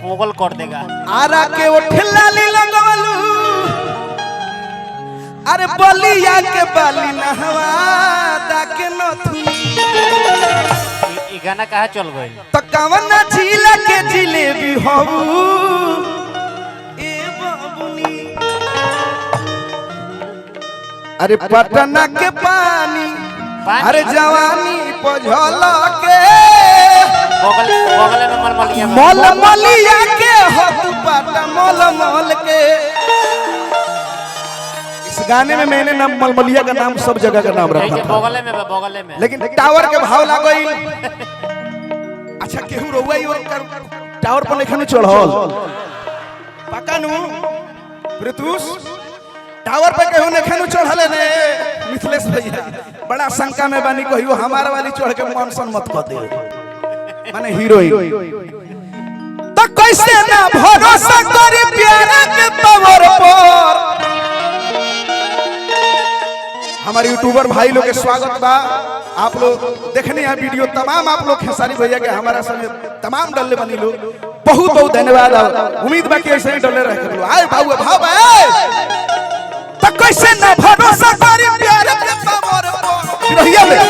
पोगल कर देगा। आरा के उठला ली लगलू अरे बलिया के बाली नहवा दाके नथुनी ई गाना कहाँ चल गई? तो कवना झीला के जिलेबी हबू ए बाबुनी अरे पटना के पानी अरे जवानी पझल के बगल में मलमलिया मलमलिया के हबू पाटा मलमल के। इस गाने में मैंने नाम मलमलिया का नाम सब जगह का नाम रखा था बगल में लेकिन टावर के भाव लाग गई। अच्छा केहू रोवाई और टावर पर लेखन चढ़ल पक्का नु प्रीतुष टावर पे केहू लेखन चढ़ल ने मिथिलेश भैया बड़ा शंका में बानी कहियो हमारा वाली चढ़ के मन सन मत कर दे माने हीरोइन तो कैसे ना भरोसा करी प्यार के पावर पर। हमारे यूट्यूबर भाई लोग के स्वागत बा। आप लोग देखने हैं वीडियो तमाम आप लोग खेसारी भैया के हमारा संग तमाम डल्ले बनी लोग बहुत बहुत धन्यवाद। उम्मीद बा कि ऐसे ही डल्ले रह कर लो आए भाऊ भाव तो कैसे ना भरोसा करी प्यार के पावर बिरहिया में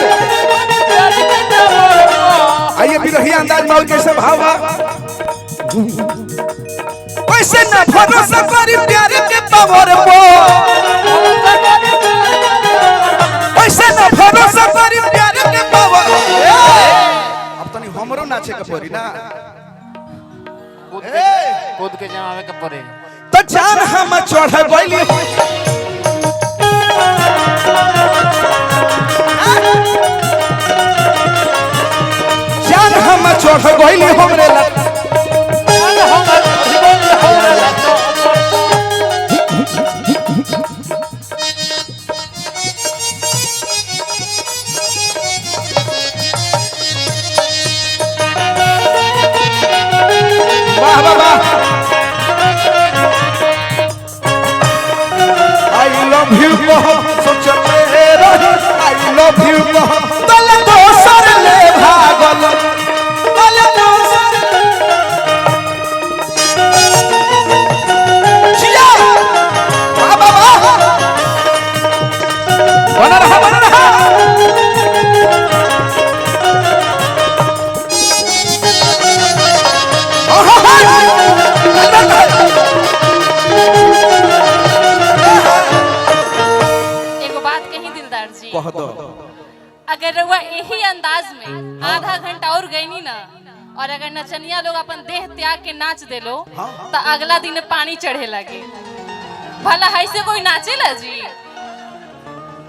आइए बिरहिया अंदाज में कैसे भाव कैसे ना भरोसा करी प्यार के पावर ऐसे ना भरोसा करी प्यार के पावर। अब तनी हमरो नाचे के पड़ी ना कूद के जमावे के पड़े तो जान हम चढ़ गइली जान हम चढ़ गइली हमरे ला I love you सोचते रही I love you तल दोसर ले भागल तल दोसर जिया बाबा बना रहा कह दो। अगर रउआ यही अंदाज में आधा घंटा और गईनी ना और अगर नचनिया लोग अपन देह त्याग के नाच देलो तो अगला दिन पानी चढ़े लगे। भला ऐसे कोई नाचेला जी?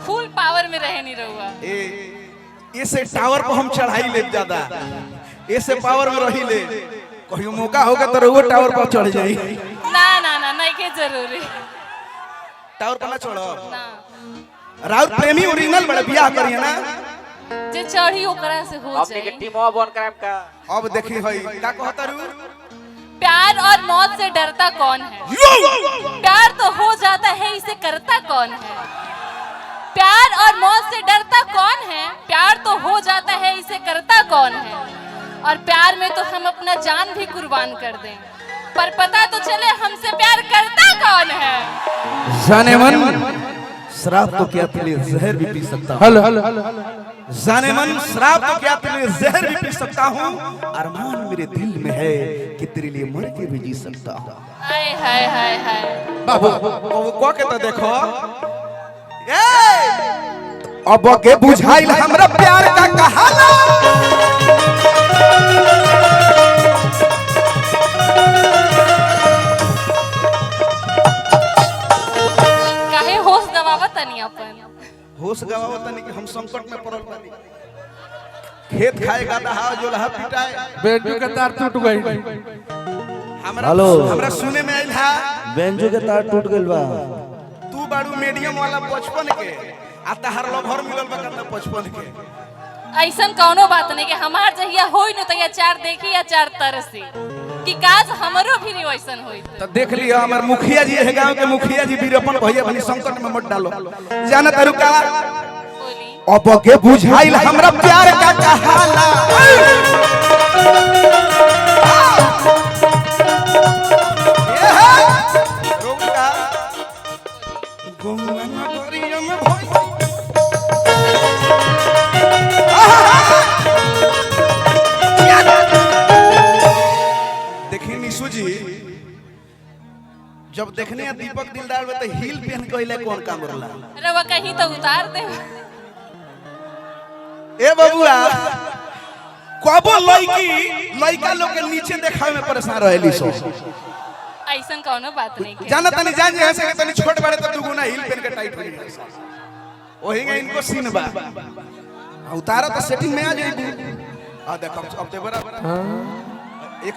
फुल पावर में रहे नहीं रउआ। ऐसे टावर पर हम चढ़ाई ले ज्यादा ऐसे पावर में रही ले कहियो मौका होगा तो रउआ टावर पर चढ़ जाई। ना ना ना नहीं के जरूरी टावर पर ना चढ़ो ना। राउत प्रेमी ओरिजिनल बड़ा बियाह करिए ना जे चढ़ी ओकरा से हो अपने के जाए। टीम बन कराम का अब देखी होई का कहतारू प्यार और मौत से डरता कौन है? प्यार तो हो जाता है इसे करता कौन है? प्यार और मौत से डरता कौन है? प्यार तो हो जाता है इसे करता कौन है? और प्यार में तो हम अपना जान भी कुर्बान कर दें पर पता तो चले हमसे प्यार करता कौन है? जाने मन शराब तो क्या तेरे लिए जहर भी पी सकता हूँ। जाने मन शराब तो क्या तेरे लिए जहर भी पी सकता हूँ। अरमान मेरे दिल में है कि तेरे लिए मर के भी जी सकता हूँ। हाय हाय हाय हाय बाबू को के तो देखो अब के बुझाइल हमरा प्यार का कहाना काहे होश गवावा तनी अपन? होश गवाओ तनी कि हम संकट में पड़ल बानी। खेत खाएगा दहा जो लहा पिटाए बेंजो के तार टूट गई। हमरा सुने में आइल है बेंजो के तार टूट गइल बा। तू बाड़ू मीडियम वाला 55 के आ तहर लभर मिलल बा कतना 55 के। ऐसन कौनो बात नहीं कि हमार जहिया होई न तहिया चार देखी या चार तरसी कि काज हमरो भी वैसन होई। तो देख लियो हमर मुखिया जी है गांव के मुखिया जी वीरपन भैया भनी संकट में मत डालो जाना तारू का अब के बुझाइल हमरा प्यार का कहाला देखने दीपक दिलदार में तो हील पहन के अइले कौन काम करला रवा कहीं तो उतार दे। ए बबुआ कबो लइका लोग के नीचे देखावे में परेशान रहेली सो ऐसा कौनो बात नहीं के। जाना तनी जान जे ऐसे के तनी छोट बड़े तो दुगुना हील पहन के टाइट हो जाए ओही में इनको सीन बा उतारा तो सेटिंग में आ जाई। देखो अब ते बराबर एक